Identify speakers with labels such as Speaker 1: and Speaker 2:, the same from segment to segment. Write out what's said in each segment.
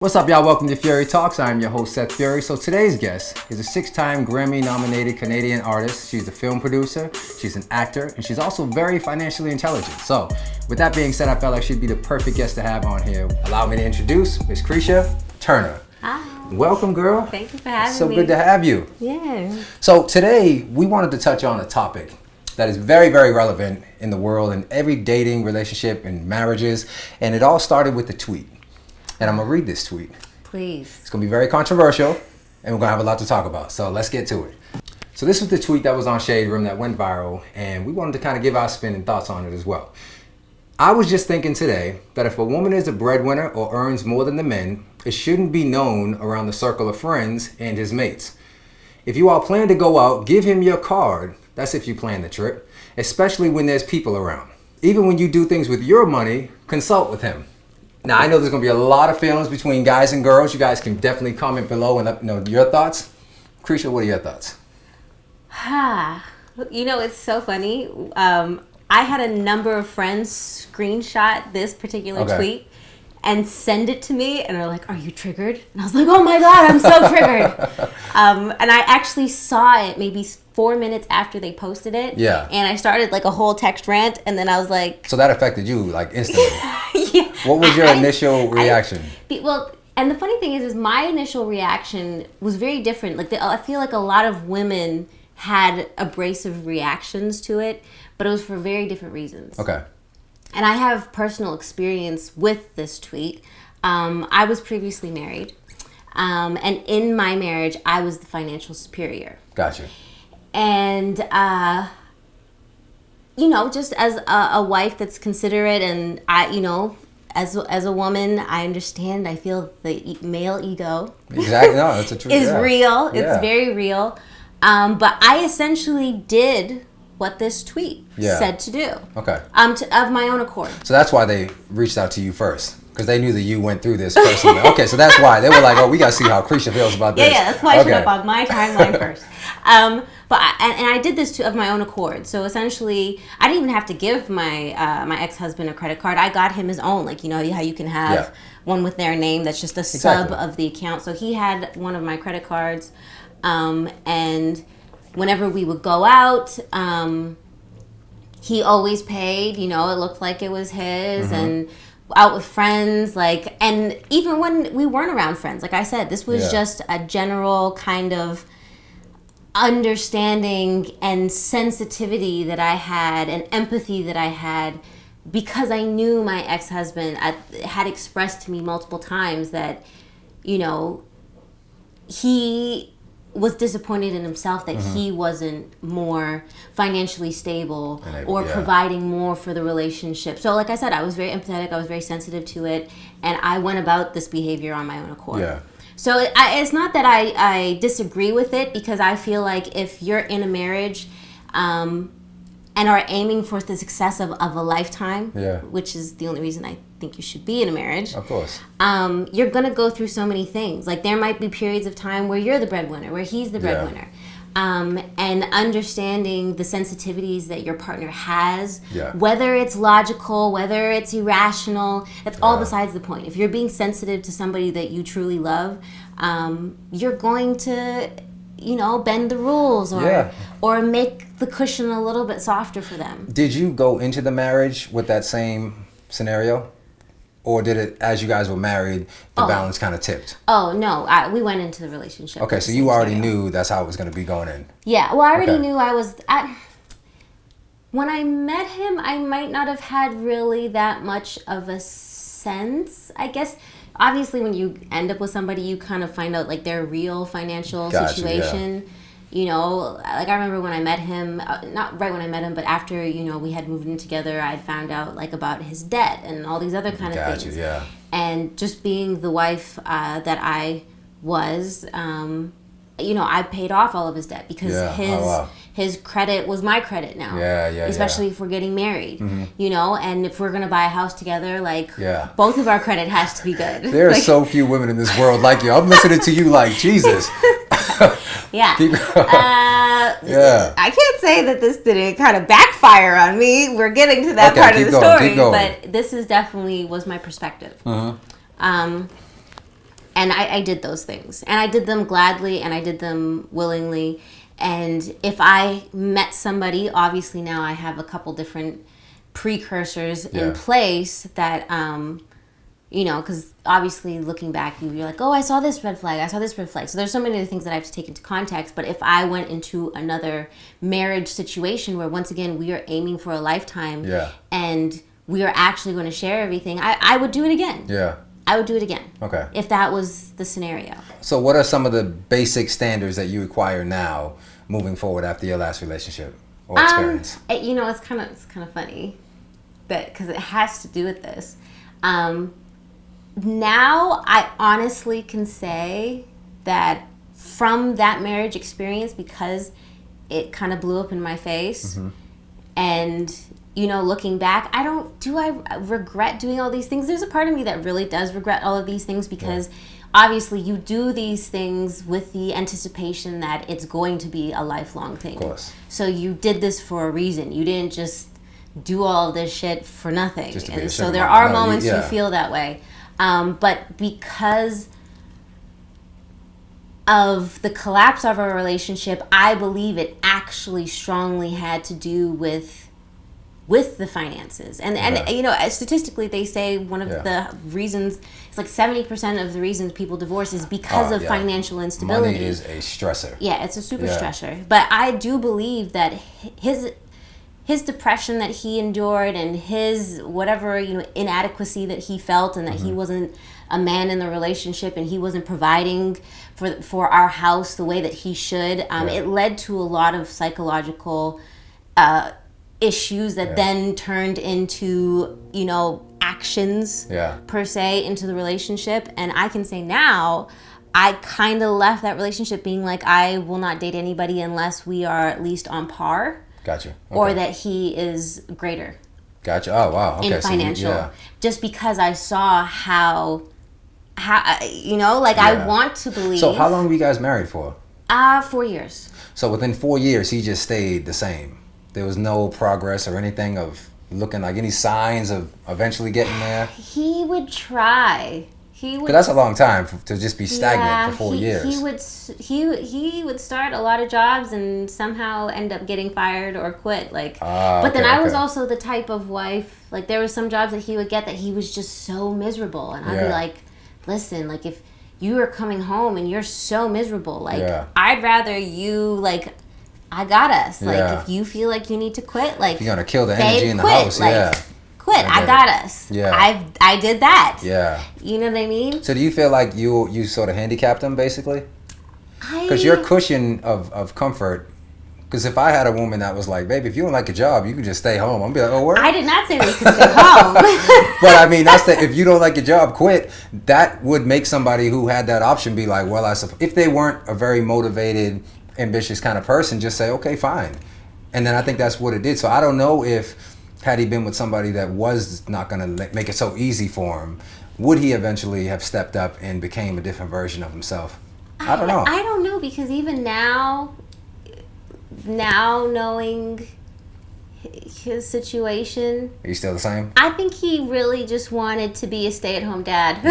Speaker 1: What's up, y'all? Welcome to Furey Talks. I'm your host, Seth Furey. So today's guest is a 6-time Grammy-nominated Canadian artist. She's a film producer, she's an actor, and she's also very financially intelligent. So with that being said, I felt like she'd be the perfect guest to have on here. Allow me to introduce Miss Kreesha Turner.
Speaker 2: Hi.
Speaker 1: Welcome, girl.
Speaker 2: Thank you for having me.
Speaker 1: So good to have you.
Speaker 2: Yeah.
Speaker 1: So today, we wanted to touch on a topic that is very, very relevant in the world, in every dating relationship and marriages. And it all started with the tweet. And I'm going to read this tweet.
Speaker 2: Please.
Speaker 1: It's going to be very controversial, and we're going to have a lot to talk about. So let's get to it. So this was the tweet that was on Shade Room that went viral, and we wanted to kind of give our spin and thoughts on it as well. I was just thinking today that if a woman is a breadwinner or earns more than the men, it shouldn't be known around the circle of friends and his mates. If you all plan to go out, give him your card. That's if you plan the trip, especially when there's people around. Even when you do things with your money, consult with him. Now, I know there's going to be a lot of feelings between guys and girls. You guys can definitely comment below and let me know your thoughts. Kreesha, what are your thoughts?
Speaker 2: You know, it's so funny. I had a number of friends screenshot this particular tweet and send it to me, and they're like, "Are you triggered?" And I was like, "Oh my God, I'm so triggered." And I actually saw it maybe 4 minutes after they posted it.
Speaker 1: Yeah.
Speaker 2: And I started like a whole text rant, and then I was like...
Speaker 1: So that affected you like instantly.
Speaker 2: Yeah.
Speaker 1: What was your initial reaction?
Speaker 2: And the funny thing is my initial reaction was very different. Like I feel like a lot of women had abrasive reactions to it, but it was for very different reasons.
Speaker 1: Okay.
Speaker 2: And I have personal experience with this tweet. I was previously married, and in my marriage, I was the financial superior.
Speaker 1: Gotcha.
Speaker 2: And you know, just as a wife that's considerate, and as a woman, I understand. I feel the male ego.
Speaker 1: Exactly. No, that's a truth.
Speaker 2: Is real. It's very real. But I essentially did what this tweet said to do.
Speaker 1: Okay.
Speaker 2: Of my own accord.
Speaker 1: So that's why they reached out to you first, because they knew that you went through this personally. Okay, so that's why they were like, "Oh, we got to see how Kreesha feels about this."
Speaker 2: Yeah, that's why I showed up on my timeline first. But I did this of my own accord. So essentially, I didn't even have to give my my ex-husband a credit card. I got him his own. Like, you know how you can have one with their name that's just a sub of the account. So he had one of my credit cards, and whenever we would go out, he always paid. You know, it looked like it was his, and out with friends, like, and even when we weren't around friends, like I said, this was just a general kind of understanding and sensitivity that I had, and empathy that I had, because I knew my ex-husband had expressed to me multiple times that, you know, he was disappointed in himself that he wasn't more financially stable or providing more for the relationship. So like I said, I was very empathetic, I was very sensitive to it, and I went about this behavior on my own accord. Yeah. So it's not that I disagree with it, because I feel like if you're in a marriage and are aiming for the success of a lifetime, which is the only reason I think you should be in a marriage.
Speaker 1: Of course.
Speaker 2: You're going to go through so many things. Like, there might be periods of time where you're the breadwinner, where he's the breadwinner. And understanding the sensitivities that your partner has, whether it's logical, whether it's irrational, that's all besides the point. If you're being sensitive to somebody that you truly love, you're going to, you know, bend the rules or make the cushion a little bit softer for them.
Speaker 1: Did you go into the marriage with that same scenario? Or did it, as you guys were married, the balance kind of tipped?
Speaker 2: Oh, no. We went into the relationship.
Speaker 1: Okay, so you already knew that's how it was going to be going in.
Speaker 2: Yeah, well, I already knew when I met him, I might not have had really that much of a sense, I guess. Obviously, when you end up with somebody, you kind of find out, like, their real financial situation. You know, like, I remember when I met him, not right when I met him, but after, you know, we had moved in together, I found out, like, about his debt and all these other kind of things. And just being the wife that I was, you know, I paid off all of his debt, because his credit was my credit now. Especially if we're getting married, you know, and if we're going to buy a house together, like, both of our credit has to be good.
Speaker 1: There are so few women in this world like you. I'm listening to you like, Jesus.
Speaker 2: I can't say that this didn't kind of backfire on me. We're getting to that part of the story, but this is definitely was my perspective. And I did those things. And I did them gladly and I did them willingly. And if I met somebody, obviously now I have a couple different precursors in place that, you know, because obviously looking back, you're like, oh, I saw this red flag. I saw this red flag. So there's so many other things that I have to take into context. But if I went into another marriage situation where, once again, we are aiming for a lifetime and we are actually going to share everything, I would do it again.
Speaker 1: Yeah.
Speaker 2: I would do it again.
Speaker 1: Okay.
Speaker 2: If that was the scenario.
Speaker 1: So what are some of the basic standards that you require now moving forward after your last relationship or experience?
Speaker 2: You know, it's kind of funny that, because it has to do with this. Now I honestly can say that from that marriage experience, because it kind of blew up in my face, and you know, looking back, I regret doing all these things? There's a part of me that really does regret all of these things, because obviously you do these things with the anticipation that it's going to be a lifelong thing.
Speaker 1: Of course.
Speaker 2: So you did this for a reason. You didn't just do all of this shit for nothing. And so there are moments you feel that way. But because of the collapse of our relationship, I believe it actually strongly had to do with the finances. And you know, statistically they say one of the reasons, it's like 70% of the reasons people divorce is because of financial instability.
Speaker 1: Money is a stressor.
Speaker 2: Yeah, it's a super stressor. But I do believe that his depression that he endured and his whatever, you know, inadequacy that he felt, and that he wasn't a man in the relationship and he wasn't providing for our house the way that he should, it led to a lot of psychological issues that then turned into, you know, actions per se into the relationship. And I can say now, I kind of left that relationship being like, I will not date anybody unless we are at least on par.
Speaker 1: Gotcha. Okay.
Speaker 2: Or that he is greater.
Speaker 1: Gotcha. Oh, wow. Okay.
Speaker 2: In financial. Just because I saw how you know, like I want to believe.
Speaker 1: So how long were you guys married for?
Speaker 2: 4 years.
Speaker 1: So within 4 years, he just stayed the same. There was no progress or anything of looking like any signs of eventually getting there?
Speaker 2: He would try. Because
Speaker 1: that's a long time to just be stagnant for 4 years.
Speaker 2: He would start a lot of jobs and somehow end up getting fired or quit. But then I was also the type of wife, like there were some jobs that he would get that he was just so miserable. And I'd be like, listen, like if you are coming home and you're so miserable, like I'd rather you, like, I got us. Like, if you feel like you need to quit, like,
Speaker 1: you're gonna kill the energy in the house.
Speaker 2: Like, quit. I got us.
Speaker 1: Yeah.
Speaker 2: I did that.
Speaker 1: Yeah.
Speaker 2: You know what I mean?
Speaker 1: So do you feel like you sort of handicapped him basically? Because your cushion of comfort. Because if I had a woman that was like, baby, if you don't like your job, you can just stay home. I'm be like, oh, word?
Speaker 2: I did not say we could stay home.
Speaker 1: But I mean, if you don't like your job, quit. That would make somebody who had that option be like, well, if they weren't a very motivated, ambitious kind of person, just say, okay, fine. And then I think that's what it did. So I don't know if, had he been with somebody that was not going to make it so easy for him, would he eventually have stepped up and became a different version of himself? I don't know.
Speaker 2: I don't know, because even now knowing his situation,
Speaker 1: are you still the same?
Speaker 2: I think he really just wanted to be a stay-at-home dad.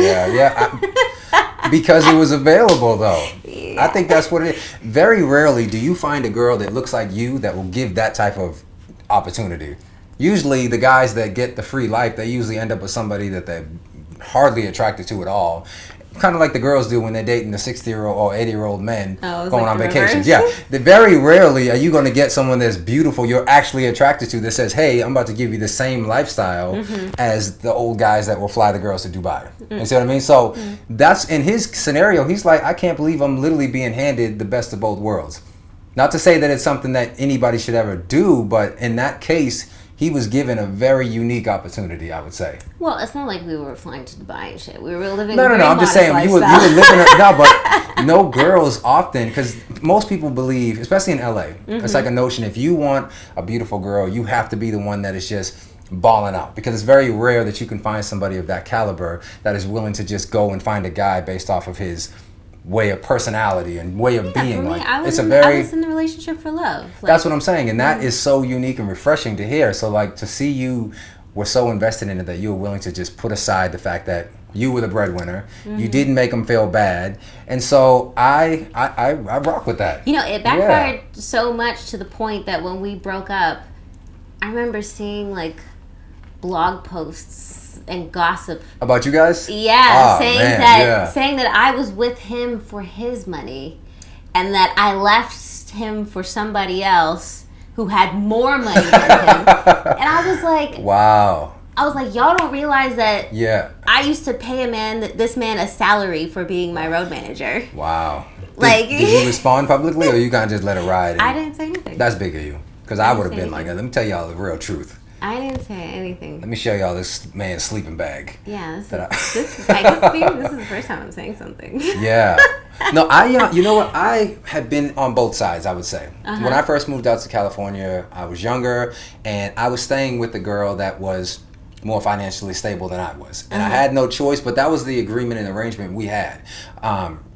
Speaker 1: Because it was available, though. Yeah. I think that's what it is. Very rarely do you find a girl that looks like you that will give that type of opportunity. Usually the guys that get the free life, they usually end up with somebody that they're hardly attracted to at all. Kind of like the girls do when they're dating the 60-year-old or 80-year-old men going on vacations. Yeah, very rarely are you going to get someone that's beautiful, you're actually attracted to, that says, hey, I'm about to give you the same lifestyle as the old guys that will fly the girls to Dubai. You see what I mean? So that's, in his scenario, he's like, I can't believe I'm literally being handed the best of both worlds. Not to say that it's something that anybody should ever do, but in that case, he was given a very unique opportunity, I would say.
Speaker 2: Well, it's not like we were flying to Dubai and shit. We were living
Speaker 1: No, I'm just saying, you were living but no girls often, because most people believe, especially in LA, it's like a notion, if you want a beautiful girl, you have to be the one that is just balling out, because it's very rare that you can find somebody of that caliber that is willing to just go and find a guy based off of his way of personality and way of being.
Speaker 2: For me,
Speaker 1: like,
Speaker 2: I was in the relationship for love. Like,
Speaker 1: that's what I'm saying, and that is so unique and refreshing to hear. So like, to see you were so invested in it that you were willing to just put aside the fact that You were the breadwinner. You didn't make him feel bad. And so I rock with that.
Speaker 2: You know, it backfired so much to the point that when we broke up, I remember seeing like blog posts and gossip
Speaker 1: about you guys.
Speaker 2: Saying that I was with him for his money, and that I left him for somebody else who had more money than him. And I was like,
Speaker 1: wow.
Speaker 2: I was like, y'all don't realize that I used to pay this man a salary for being my road manager.
Speaker 1: Wow.
Speaker 2: Like,
Speaker 1: did you respond publicly, or you kind of just let it ride?
Speaker 2: I didn't say anything.
Speaker 1: That's big of you, because I would have been like, let me tell y'all the real truth.
Speaker 2: I didn't say anything.
Speaker 1: Let me show y'all this man's sleeping bag.
Speaker 2: Yeah, this is the first time I'm saying something.
Speaker 1: Yeah. No, you know what? I had been on both sides, I would say. When I first moved out to California, I was younger, and I was staying with a girl that was more financially stable than I was. And I had no choice, but that was the agreement and arrangement we had.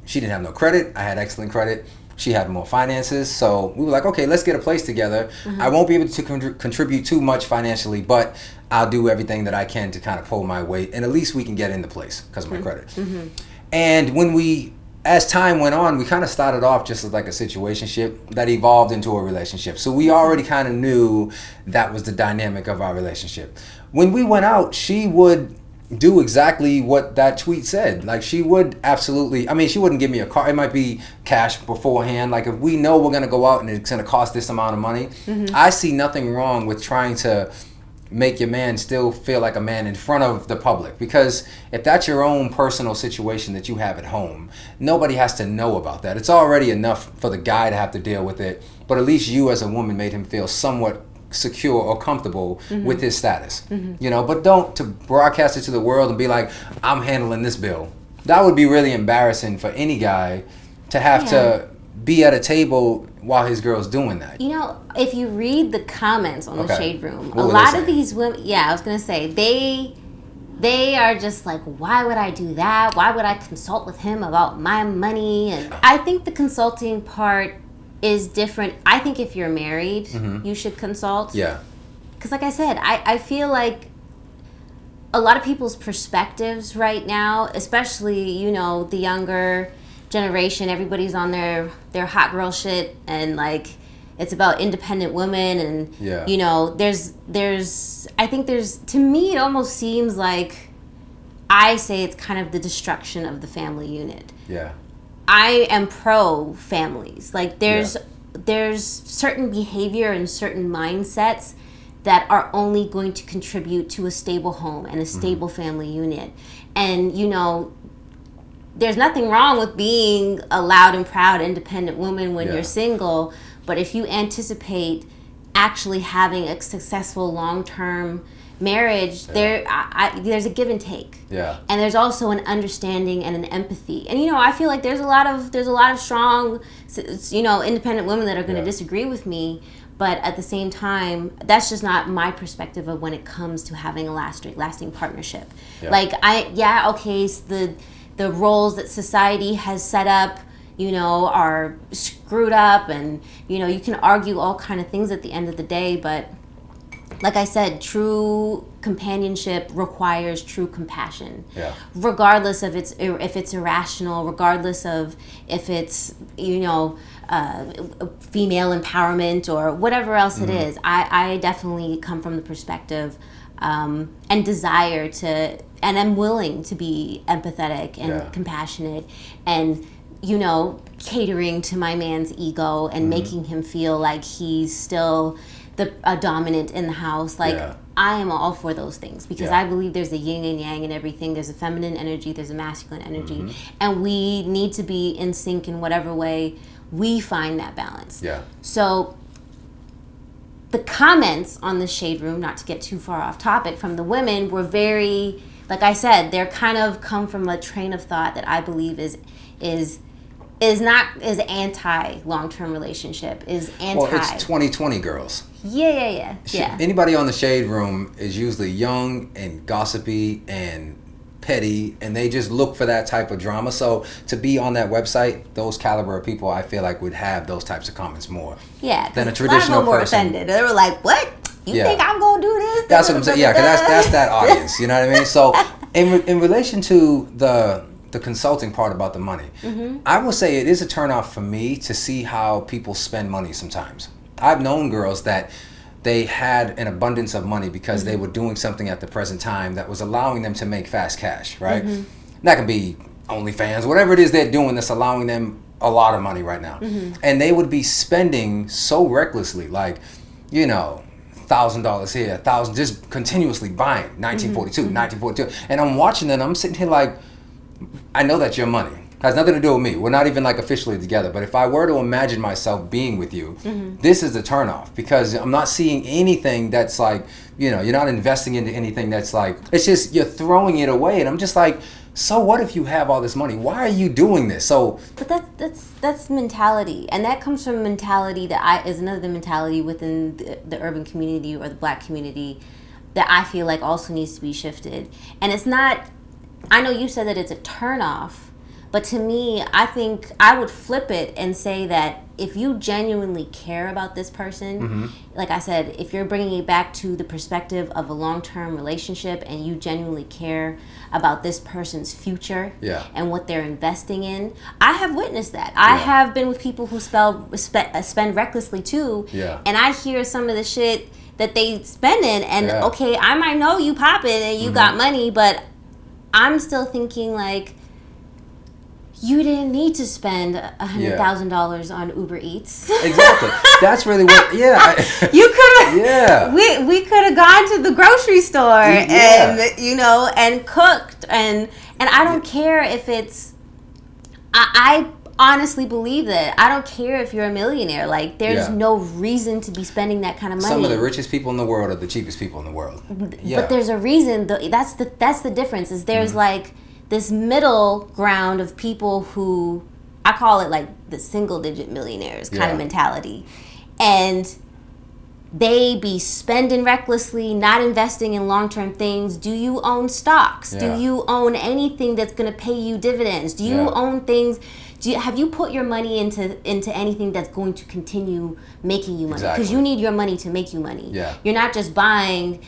Speaker 1: She didn't have no credit. I had excellent credit. She had more finances. So we were like, okay, let's get a place together. I won't be able to contribute too much financially, but I'll do everything that I can to kind of pull my weight, and at least we can get in the place because of my credit. And as time went on, we kind of started off just as like a situationship that evolved into a relationship. So we already kind of knew that was the dynamic of our relationship. When we went out, she would do exactly what that tweet said. Like, she would absolutely, I mean, she wouldn't give me a car. It might be cash beforehand. Like, if we know we're going to go out and it's going to cost this amount of money, I see nothing wrong with trying to make your man still feel like a man in front of the public. Because if that's your own personal situation that you have at home, nobody has to know about that. It's already enough for the guy to have to deal with it. But at least you as a woman made him feel somewhat secure or comfortable with his status. You know, but don't to broadcast it to the world and be like, I'm handling this bill. That would be really embarrassing for any guy to have to be at a table while his girl's doing that.
Speaker 2: You know, if you read the comments on the Shade Room,
Speaker 1: what
Speaker 2: a lot of these women, I was gonna say, they are just like, why would I do that? Why would I consult with him about my money? And I think the consulting part is different. I think if you're married, you should consult. Yeah. Because like I said, I feel like a lot of people's perspectives right now, especially, you know, the younger generation, everybody's on their hot girl shit, and like it's about independent women, and you know, there's I think there's, to me it almost seems like, I say it's kind of the destruction of the family unit. Yeah. I am pro families. Like there's certain behavior and certain mindsets that are only going to contribute to a stable home and a stable family unit. And you know, there's nothing wrong with being a loud and proud independent woman when you're single, but if you anticipate actually having a successful long-term marriage, there's a give and take. Yeah. And there's also an understanding and an empathy. And you know, I feel like there's a lot of strong, you know, independent women that are going to disagree with me, but at the same time, that's just not my perspective of when it comes to having a lasting partnership. Yeah. Like the roles that society has set up, you know, are screwed up, and you know, you can argue all kind of things at the end of the day, but like I said, true companionship requires true compassion. Yeah. Regardless of if it's irrational, regardless of if it's, you know, female empowerment or whatever else it is. I definitely come from the perspective and desire to, and I'm willing to be empathetic and compassionate, and you know, catering to my man's ego and making him feel like he's still a dominant in the house. Like I am all for those things, because I believe there's a yin and yang in everything. There's a feminine energy, there's a masculine energy, and we need to be in sync in whatever way we find that balance. Yeah. So the comments on the Shade Room, not to get too far off topic, from the women were very, like I said, they're kind of come from a train of thought that I believe is not as anti long-term relationship, is anti.
Speaker 1: Well, it's 2020 girls.
Speaker 2: Yeah.
Speaker 1: Anybody on the Shade Room is usually young and gossipy and petty, and they just look for that type of drama. So to be on that website, those caliber of people, I feel like would have those types of comments more. Yeah, than a traditional person. Were
Speaker 2: offended. They were like, "What? You think I'm gonna do this?"
Speaker 1: That's what I'm saying. Yeah, because that's that audience. You know what I mean? So In relation to the consulting part about the money, I will say it is a turnoff for me to see how people spend money sometimes. I've known girls that they had an abundance of money because they were doing something at the present time that was allowing them to make fast cash, right? That could be OnlyFans, whatever it is they're doing that's allowing them a lot of money right now. And they would be spending so recklessly, like, you know, $1,000 here, 1,000, just continuously buying 1942. And I'm watching it and I'm sitting here like, I know that's your money. It has nothing to do with me. We're not even like officially together. But if I were to imagine myself being with you, this is a turnoff because I'm not seeing anything that's like, you know, you're not investing into anything that's like, it's just you're throwing it away. And I'm just like, so what if you have all this money? Why are you doing this? So,
Speaker 2: but that's mentality, and that comes from mentality that is another mentality within the urban community or the Black community that I feel like also needs to be shifted. And it's not. I know you said that it's a turnoff, but to me, I think I would flip it and say that if you genuinely care about this person, like I said, if you're bringing it back to the perspective of a long-term relationship and you genuinely care about this person's future and what they're investing in, I have witnessed that. I have been with people who spend recklessly too, and I hear some of the shit that they spend in, and okay, I might know you popping and you got money, but I'm still thinking like, you didn't need to spend $100,000 on Uber Eats.
Speaker 1: Exactly. That's really what.
Speaker 2: You could have. Yeah. We could have gone to the grocery store and and cooked and I don't care if it's. I honestly believe that I don't care if you're a millionaire. Like there's no reason to be spending that kind of money.
Speaker 1: Some of the richest people in the world are the cheapest people in the world.
Speaker 2: But there's a reason. That's the difference. Is there's like this middle ground of people who I call it like the single digit millionaires kind of mentality, and they be spending recklessly, not investing in long-term things. Do you own stocks? Do you own anything that's going to pay you dividends? Do you own things? Have you put your money into anything that's going to continue making you money? Because you need your money to make you money. You're not just buying,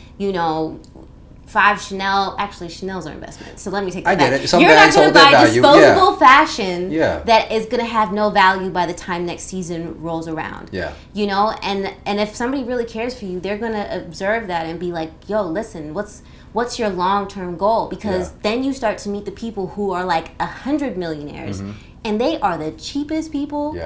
Speaker 2: 5 Chanel. Actually, Chanel's are investments. So let me take that back.
Speaker 1: I get it. Some
Speaker 2: You're not going to buy
Speaker 1: value.
Speaker 2: disposable fashion that is going to have no value by the time next season rolls around. And if somebody really cares for you, they're going to observe that and be like, yo, listen, what's your long-term goal? Because then you start to meet the people who are like 100 millionaires, and they are the cheapest people.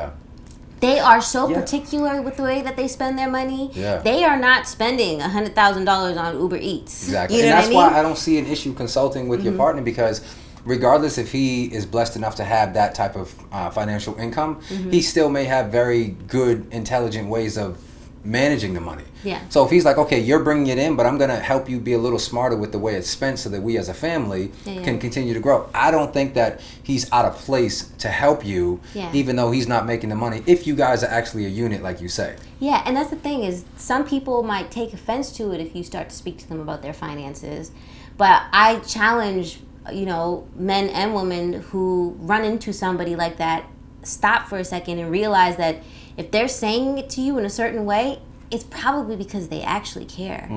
Speaker 2: They are so particular with the way that they spend their money. They are not spending $100,000 on Uber Eats.
Speaker 1: Exactly. And that's why I don't see an issue consulting with your partner, because regardless if he is blessed enough to have that type of financial income, he still may have very good, intelligent ways of managing the money. So if he's like, okay, you're bringing it in, but I'm going to help you be a little smarter with the way it's spent so that we as a family can continue to grow. I don't think that he's out of place to help you, even though he's not making the money, if you guys are actually a unit, like you say.
Speaker 2: Yeah, and that's the thing is some people might take offense to it if you start to speak to them about their finances. But I challenge, men and women who run into somebody like that, stop for a second and realize that if they're saying it to you in a certain way, it's probably because they actually care.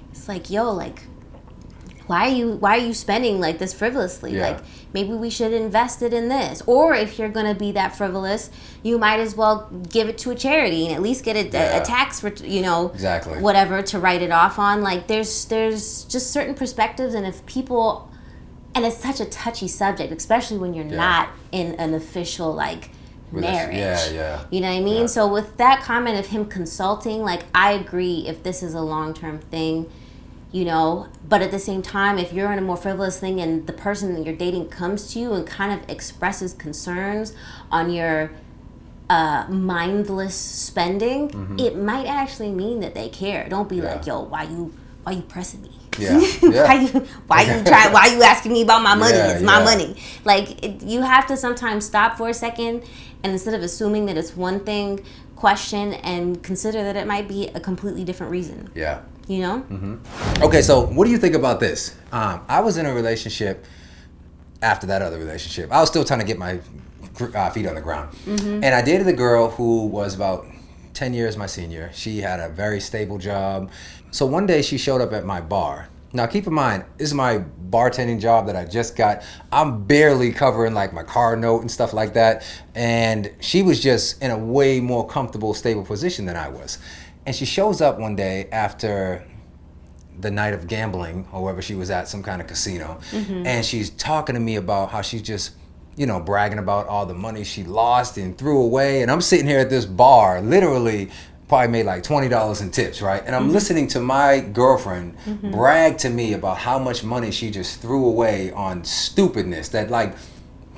Speaker 2: It's like, yo, like, why are you spending like this frivolously? Like, maybe we should invest it in this. Or if you're gonna be that frivolous, you might as well give it to a charity and at least get a tax, whatever to write it off on. Like, there's just certain perspectives, and if people, and it's such a touchy subject, especially when you're not in an official marriage. You know what I mean? So with that comment of him consulting, like, I agree if this is a long-term thing, but at the same time, if you're in a more frivolous thing and the person that you're dating comes to you and kind of expresses concerns on your mindless spending, it might actually mean that they care. Don't be like, yo, why you pressing me? Why you asking me about my money? It's my money. Like, you have to sometimes stop for a second, and instead of assuming that it's one thing, question and consider that it might be a completely different reason. Okay,
Speaker 1: so what do you think about this? I was in a relationship after that other relationship. I was still trying to get my feet on the ground, and I dated a girl who was about 10 years my senior. She had a very stable job. So one day she showed up at my bar, Now, keep in mind, this is my bartending job that I just got. I'm barely covering like my car note and stuff like that. And she was just in a way more comfortable, stable position than I was. And she shows up one day after the night of gambling, or wherever she was at, some kind of casino. And she's talking to me about how she's just, bragging about all the money she lost and threw away. And I'm sitting here at this bar, literally probably made like $20 in tips, right? And I'm listening to my girlfriend brag to me about how much money she just threw away on stupidness that like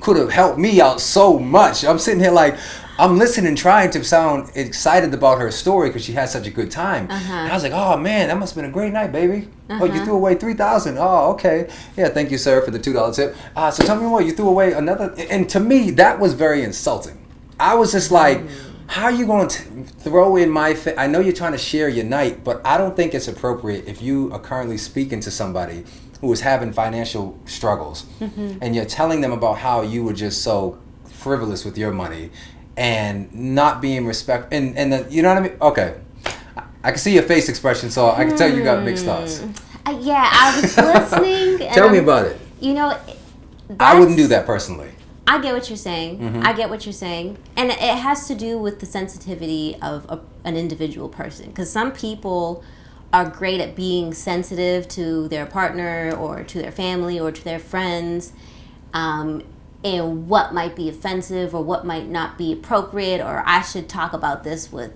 Speaker 1: could have helped me out so much. I'm sitting here like, I'm listening, trying to sound excited about her story because she had such a good time. And I was like, oh man, that must have been a great night, baby. Oh, you threw away $3,000. Oh, okay. Yeah, thank you, sir, for the $2 tip. So tell me more, you threw away another. And to me, that was very insulting. I was just like, how are you going to throw in my face? I know you're trying to share your night, but I don't think it's appropriate if you are currently speaking to somebody who is having financial struggles and you're telling them about how you were just so frivolous with your money and not being respectful. And you know what I mean? Okay. I can see your face expression, so I can tell you got mixed thoughts.
Speaker 2: Yeah, I was listening.
Speaker 1: Tell me about it.
Speaker 2: I
Speaker 1: wouldn't do that personally.
Speaker 2: I get what you're saying. I get what you're saying. And it has to do with the sensitivity of an individual person. Because some people are great at being sensitive to their partner or to their family or to their friends, and what might be offensive or what might not be appropriate, or I should talk about this with,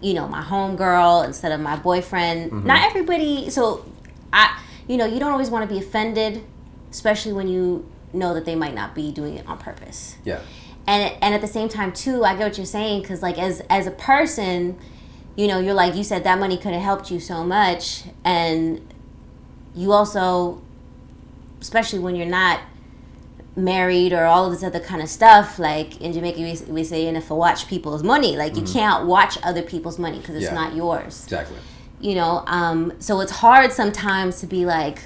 Speaker 2: my homegirl instead of my boyfriend. Not everybody. So, you don't always want to be offended, especially when you know that they might not be doing it on purpose.
Speaker 1: Yeah.
Speaker 2: And at the same time too, I get what you're saying, because like as a person, you're like, you said that money could have helped you so much, and you also, especially when you're not married or all of this other kind of stuff, like in Jamaica we say, and if I watch people's money, like you can't watch other people's money because it's not yours.
Speaker 1: Exactly.
Speaker 2: So it's hard sometimes to be like,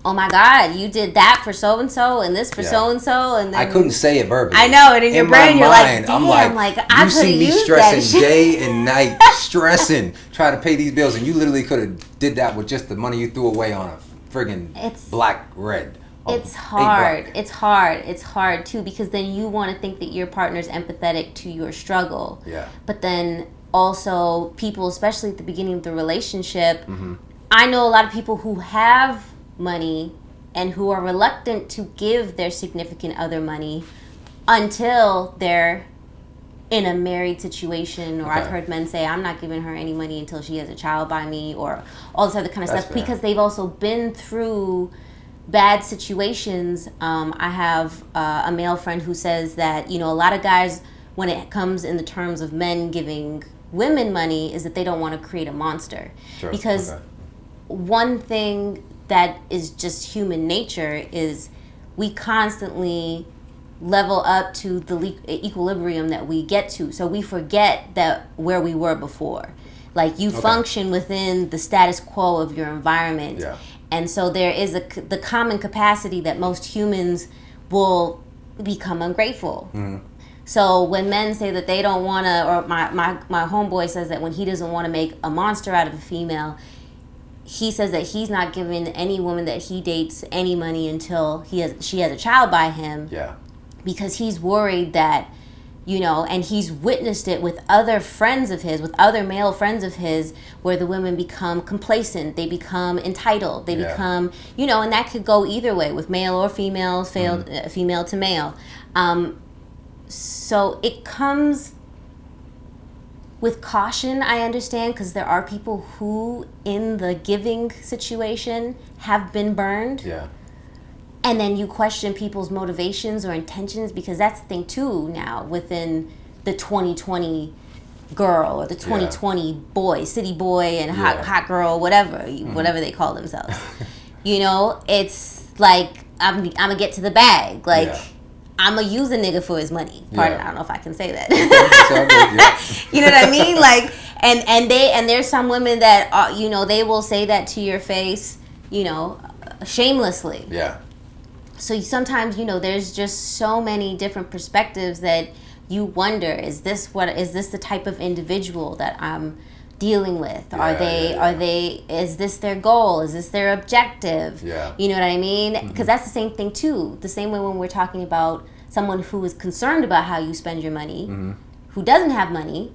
Speaker 2: oh my God, you did that for so and so and this for so and so, and then
Speaker 1: I couldn't say it verbally.
Speaker 2: I know, and in your brain you're like, damn,
Speaker 1: I'm like
Speaker 2: I
Speaker 1: you see me stressing day and night, stressing, trying to pay these bills, and you literally could have did that with just the money you threw away on a friggin' black red.
Speaker 2: It's hard. It's hard too, because then you want to think that your partner's empathetic to your struggle.
Speaker 1: Yeah.
Speaker 2: But then also people, especially at the beginning of the relationship, I know a lot of people who have money and who are reluctant to give their significant other money until they're in a married situation, or I've heard men say, I'm not giving her any money until she has a child by me, or all this other kind of stuff, because they've also been through bad situations. I have a male friend who says that, a lot of guys, when it comes in the terms of men giving women money, is that they don't want to create a monster.
Speaker 1: Sure.
Speaker 2: Because one thing that is just human nature is we constantly level up to the equilibrium that we get to. So we forget that where we were before. Like you function within the status quo of your environment.
Speaker 1: Yeah.
Speaker 2: And so there is the common capacity that most humans will become ungrateful. So when men say that they don't want to, or my homeboy says that when he doesn't want to make a monster out of a female, he says that he's not giving any woman that he dates any money until she has a child by him.
Speaker 1: Yeah.
Speaker 2: Because he's worried that, and he's witnessed it with other friends of his, with other male friends of his, where the women become complacent, they become entitled, they become, and that could go either way with male or female, female to male. So it comes with caution, I understand, because there are people who, in the giving situation, have been burned.
Speaker 1: Yeah.
Speaker 2: And then you question people's motivations or intentions, because that's the thing too now within the 2020 girl or the 2020 boy, city boy and hot girl, whatever they call themselves. It's like I'm gonna get to the bag. Like I'm gonna use a nigga for his money. Pardon, I don't know if I can say that. You know what I mean? Like, and there's some women that they will say that to your face, shamelessly.
Speaker 1: Yeah.
Speaker 2: So sometimes, there's just so many different perspectives that you wonder, is this the type of individual that I'm dealing with?
Speaker 1: Yeah,
Speaker 2: Are they, is this their goal? Is this their objective?
Speaker 1: Yeah.
Speaker 2: You know what I mean? Because that's the same thing too. The same way when we're talking about someone who is concerned about how you spend your money, who doesn't have money,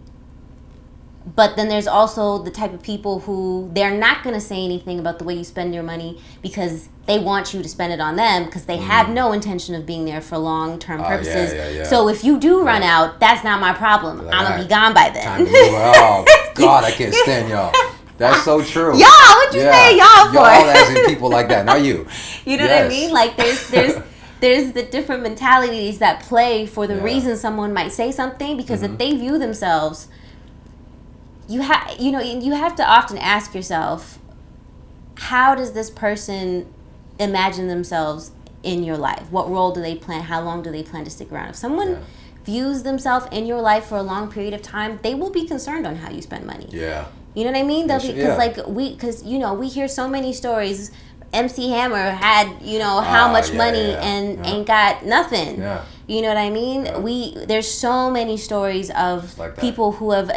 Speaker 2: but then there's also the type of people who they're not going to say anything about the way you spend your money because they want you to spend it on them because they have no intention of being there for long-term purposes. So if you do run out, that's not my problem. I'm going to be gone by then.
Speaker 1: Time to move. Oh, God, I can't stand y'all. That's so true.
Speaker 2: Y'all, what you say y'all for?
Speaker 1: Y'all as in people like that, not you.
Speaker 2: You know what I mean? Like there's the different mentalities that play for the reason someone might say something, because if they view themselves, you have to often ask yourself, how does this person imagine themselves in your life? What role do they plan? How long do they plan to stick around? If someone views themselves in your life for a long period of time, they will be concerned on how you spend money.
Speaker 1: Yeah.
Speaker 2: You know what I mean? Because we hear so many stories. MC Hammer had how much money and ain't got nothing. Yeah. You know what I mean? Yeah. There's so many stories of people who have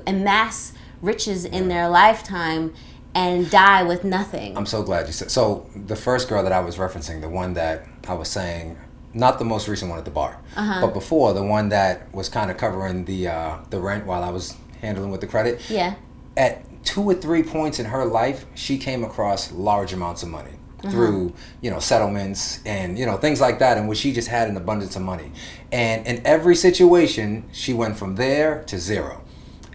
Speaker 2: amassed riches in their lifetime and die with nothing.
Speaker 1: I'm so glad you said. So the first girl that I was referencing, the one that I was saying, not the most recent one at the bar, but before, the one that was kind of covering the rent while I was handling with the credit.
Speaker 2: Yeah.
Speaker 1: At 2 or 3 points in her life, she came across large amounts of money through, settlements and, things like that, in which she just had an abundance of money. And in every situation, she went from there to zero.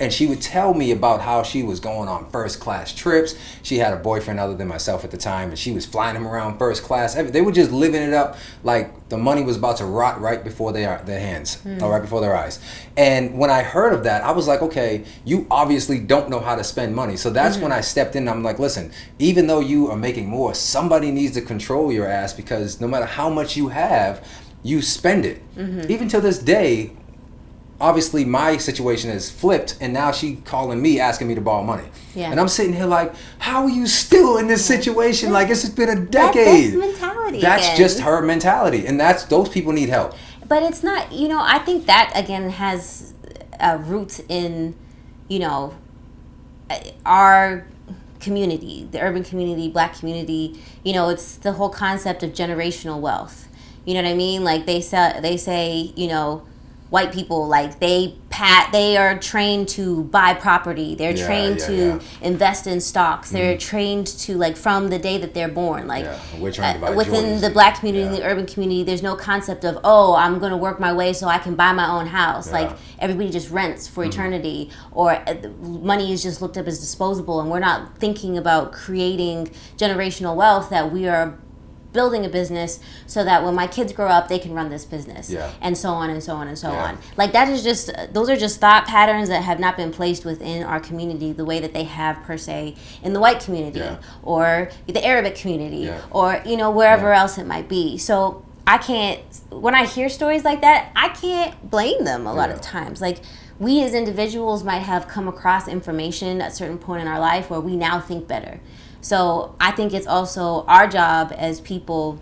Speaker 1: And she would tell me about how she was going on first class trips. She had a boyfriend other than myself at the time, and she was flying him around first class. They were just living it up like the money was about to rot right before their hands, or right before their eyes. And when I heard of that, I was like, okay, you obviously don't know how to spend money. So that's when I stepped in. I'm like, listen, even though you are making more, somebody needs to control your ass, because no matter how much you have, you spend it. Even to this day, obviously my situation is flipped, and now she calling me asking me to borrow money. Yeah. And I'm sitting here like, how are you still in this situation? Like, it's been a decade.
Speaker 2: That's mentality.
Speaker 1: That's just her mentality, and those people need help.
Speaker 2: But it's not, I think that again has roots in, our community, the urban community, black community. It's the whole concept of generational wealth. You know what I mean? Like they say, white people, like they are trained to buy property. They're trained to invest in stocks. They're trained to, from the day that they're born.
Speaker 1: We're trying to buy
Speaker 2: within
Speaker 1: Jordans.
Speaker 2: The black community and the urban community, there's no concept of, I'm going to work my way so I can buy my own house. Yeah. Like everybody just rents for eternity, or money is just looked up as disposable, and we're not thinking about creating generational wealth, that we are building a business so that when my kids grow up, they can run this business, and so on and so on and so on. Like that is those are just thought patterns that have not been placed within our community the way that they have per se in the white community or the Arabic community or wherever else it might be. So when I hear stories like that, I can't blame them a lot of times. Like, we as individuals might have come across information at a certain point in our life where we now think better. So I think it's also our job as people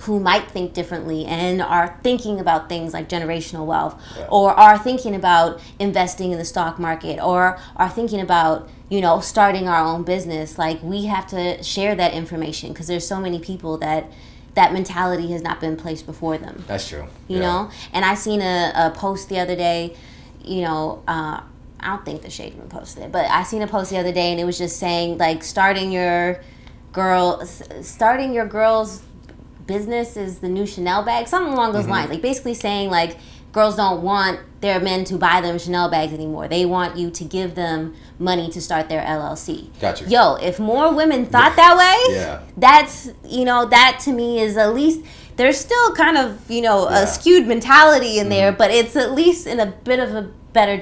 Speaker 2: who might think differently and are thinking about things like generational wealth, or are thinking about investing in the stock market, or are thinking about, starting our own business. Like, we have to share that information, because there's so many people that mentality has not been placed before them.
Speaker 1: That's true.
Speaker 2: You know? And I seen a post the other day, I don't think the Shade Room posted it, but I seen a post the other day, and it was just saying, like, starting your girl's business is the new Chanel bag, something along those lines. Like, basically saying, like, girls don't want their men to buy them Chanel bags anymore. They want you to give them money to start their LLC.
Speaker 1: Gotcha.
Speaker 2: Yo, if more women thought that way, that's, that to me is at least, there's still kind of, a skewed mentality in there, but it's at least in a bit of a better,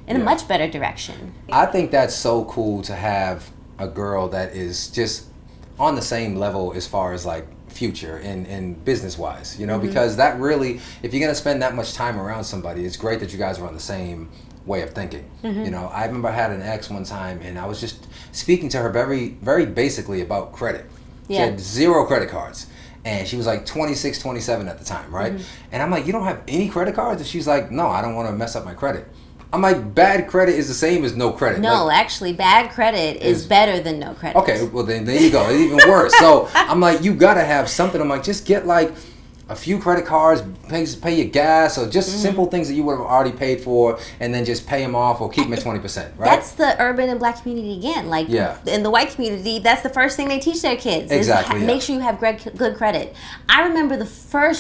Speaker 2: a much better direction.
Speaker 1: I think that's so cool to have a girl that is just on the same level as far as like future and business wise, because that really, if you're going to spend that much time around somebody, it's great that you guys are on the same way of thinking. I remember I had an ex one time, and I was just speaking to her very, very basically about credit. She had 0 credit cards. And she was like 26, 27 at the time, right? And I'm like, you don't have any credit cards? And she's like, no, I don't want to mess up my credit. I'm like, bad credit is the same as no credit.
Speaker 2: No,
Speaker 1: like,
Speaker 2: actually, bad credit is better than no credit.
Speaker 1: Okay, well then there you go. It's even worse. So I'm like, you gotta have something. I'm like, just get like a few credit cards, pay your gas, or just simple things that you would have already paid for, and then just pay them off or keep them at 20%, right?
Speaker 2: That's the urban and black community again. Like, in the white community, that's the first thing they teach their kids.
Speaker 1: Exactly.
Speaker 2: Make sure you have good credit. I remember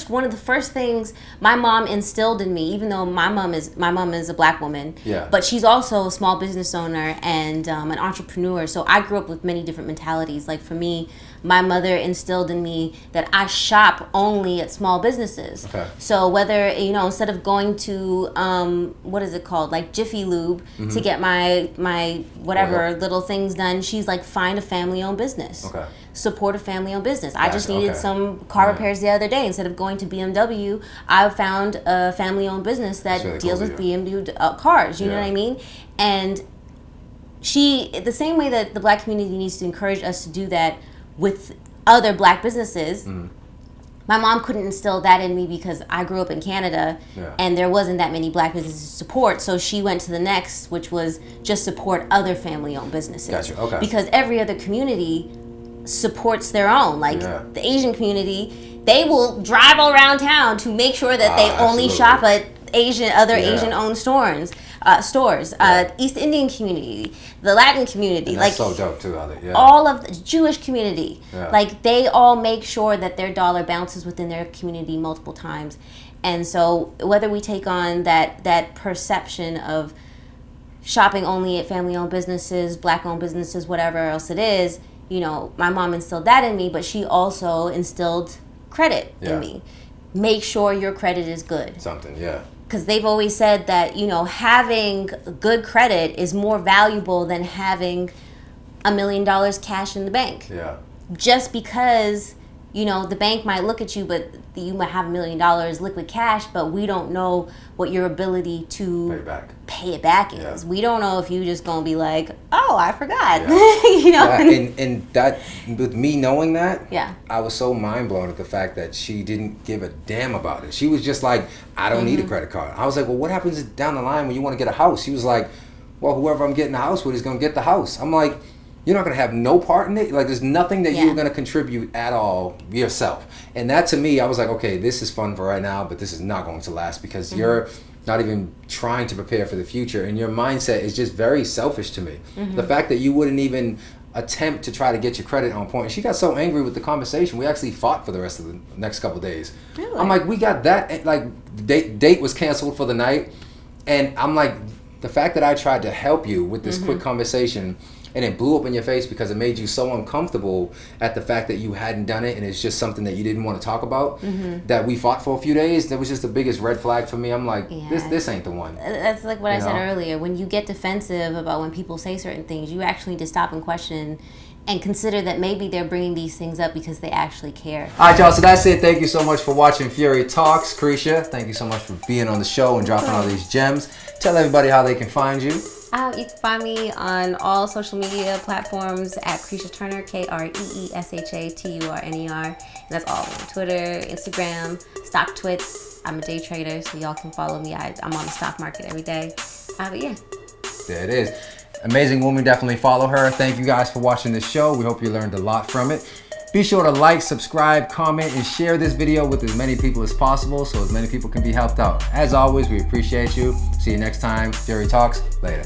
Speaker 2: one of the first things my mom instilled in me, even though my mom is a black woman, but she's also a small business owner and an entrepreneur. So I grew up with many different mentalities. Like for me, my mother instilled in me that I shop only at small businesses. Okay. So whether, instead of going to, what is it called? Like Jiffy Lube to get my whatever little things done, she's like, find a family-owned business. Okay. Support a family-owned business. I just needed some car repairs the other day. Instead of going to BMW, I found a family-owned business that really deals with BMW cars. You know what I mean? And the same way that the black community needs to encourage us to do that with other black businesses, my mom couldn't instill that in me because I grew up in Canada and there wasn't that many black businesses to support. So she went to the next, which was just support other family-owned businesses.
Speaker 1: Gotcha. Okay.
Speaker 2: Because every other community supports their own. Like the Asian community, they will drive around town to make sure that they only shop at Asian-owned stores. East Indian community, the Latin community,
Speaker 1: and that's so dope too.
Speaker 2: All of the Jewish community, like they all make sure that their dollar bounces within their community multiple times. And so whether we take on that perception of shopping only at family-owned businesses, black-owned businesses, whatever else it is, my mom instilled that in me, but she also instilled credit in me. Make sure your credit is good. Because they've always said that, having good credit is more valuable than having $1 million cash in the bank. Yeah. Just because, the bank might look at you, but you might have $1 million liquid cash, but we don't know what your ability to pay it back is. We don't know if you just gonna be like, oh, I forgot.
Speaker 1: And that, with me knowing that, I was so mind blown at the fact that she didn't give a damn about it. She was just like, I don't need a credit card. I was like, well, what happens down the line when you want to get a house? She was like, well, whoever I'm getting the house with is gonna get the house. I'm like, you're not going to have no part in it. Like, there's nothing that you're going to contribute at all yourself. And that, to me, I was like, okay, this is fun for right now, but this is not going to last because you're not even trying to prepare for the future. And your mindset is just very selfish to me. The fact that you wouldn't even attempt to try to get your credit on point. She got so angry with the conversation, we actually fought for the rest of the next couple of days. Really? I'm like, we got that. Like, date was canceled for the night. And I'm like, the fact that I tried to help you with this quick conversation, and it blew up in your face because it made you so uncomfortable at the fact that you hadn't done it and it's just something that you didn't want to talk about, that we fought for a few days. That was just the biggest red flag for me. I'm like, this ain't the one.
Speaker 2: That's like what I said earlier. When you get defensive about when people say certain things, you actually need to stop and question and consider that maybe they're bringing these things up because they actually care. All right,
Speaker 1: y'all. So that's it. Thank you so much for watching Furey Talks. Kreesha, thank you so much for being on the show and dropping all these gems. Tell everybody how they can find you.
Speaker 2: You can find me on all social media platforms at Kreesha Turner, KreeshaTurner. And that's all on Twitter, Instagram, Stock Twits. I'm a day trader, so y'all can follow me. I'm on the stock market every day. But yeah.
Speaker 1: There it is. Amazing woman. Definitely follow her. Thank you guys for watching this show. We hope you learned a lot from it. Be sure to like, subscribe, comment, and share this video with as many people as possible so as many people can be helped out. As always, we appreciate you. See you next time. Furey Talks. Later.